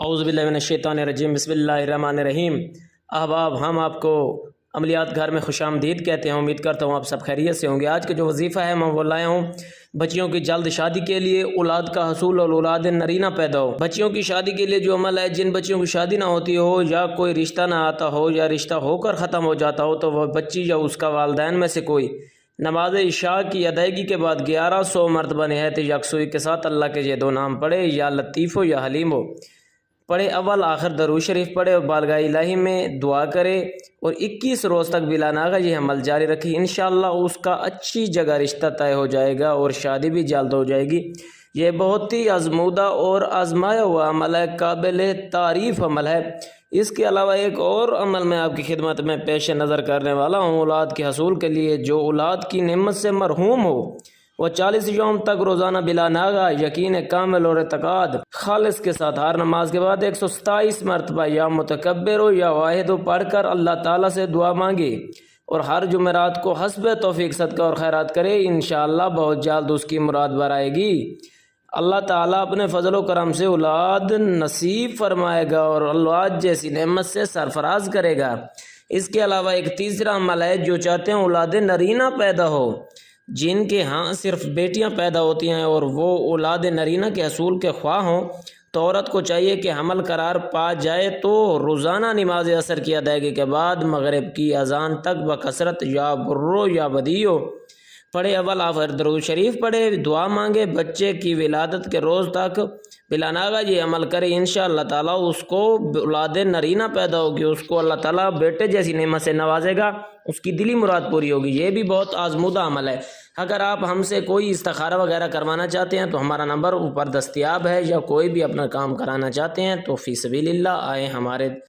اعوذ باللہ من الشیطان الرجیم، بسم اللہ الرحمن الرحیم۔ احباب، ہم آپ کو عملیات گھر میں خوش آمدید کہتے ہیں۔ امید کرتا ہوں آپ سب خیریت سے ہوں گے۔ آج کا جو وظیفہ ہے میں وہ لایا ہوں بچیوں کی جلد شادی کے لیے، اولاد کا حصول اور اولاد نرینہ پیدا ہو۔ بچیوں کی شادی کے لیے جو عمل ہے، جن بچیوں کی شادی نہ ہوتی ہو یا کوئی رشتہ نہ آتا ہو یا رشتہ ہو کر ختم ہو جاتا ہو، تو وہ بچی یا اس کا والدین میں سے کوئی نماز عشاء کی ادائیگی کے بعد 1100 مرتبہ نہایت یکسوئی کے ساتھ اللہ کے یہ دو نام پڑھے، یا لطیف ہو یا حلیم ہو پڑھے، اول آخر درود شریف پڑھے اور بارگاہ الہی میں دعا کرے، اور 21 روز تک بلا ناغہ یہ عمل جاری رکھے۔ انشاءاللہ اس کا اچھی جگہ رشتہ طے ہو جائے گا اور شادی بھی جلد ہو جائے گی۔ یہ بہت ہی آزمودہ اور آزمایا ہوا عمل ہے، قابل تعریف عمل ہے۔ اس کے علاوہ ایک اور عمل میں آپ کی خدمت میں پیش نظر کرنے والا ہوں۔ اولاد کے حصول کے لیے جو اولاد کی نعمت سے محروم ہو، وہ 40 یوم تک روزانہ بلا ناغہ یقین کامل اور اعتقاد خالص کے ساتھ ہر نماز کے بعد 127 مرتبہ یا متکبر ہو یا واحد ہو پڑھ کر اللہ تعالیٰ سے دعا مانگے، اور ہر جمعرات کو حسب توفیق صدقہ اور خیرات کرے۔ انشاءاللہ بہت جلد اس کی مراد بھر آئے گی۔ اللہ تعالیٰ اپنے فضل و کرم سے اولاد نصیب فرمائے گا اور اولاد جیسی نعمت سے سرفراز کرے گا۔ اس کے علاوہ ایک تیسرا عمل ہے، جو چاہتے ہیں اولاد نرینہ پیدا ہو، جن کے ہاں صرف بیٹیاں پیدا ہوتی ہیں اور وہ اولاد نرینہ کے حصول کے خواہ ہوں، تو عورت کو چاہیے کہ حمل قرار پا جائے تو روزانہ نماز عصر کی ادائیگی کے بعد مغرب کی اذان تک بکثرت یا برو یا بدیو پڑھے، اول آخر درود شریف پڑھے، دعا مانگے، بچے کی ولادت کے روز تک بلا ناغہ یہ عمل کرے۔ انشاءاللہ تعالیٰ اس کو اولاد نرینہ پیدا ہوگی، اس کو اللہ تعالیٰ بیٹے جیسی نعمت سے نوازے گا، اس کی دلی مراد پوری ہوگی۔ یہ بھی بہت آزمودہ عمل ہے۔ اگر آپ ہم سے کوئی استخارہ وغیرہ کروانا چاہتے ہیں تو ہمارا نمبر اوپر دستیاب ہے، یا کوئی بھی اپنا کام کرانا چاہتے ہیں تو فی سبیل اللہ آئیں ہمارے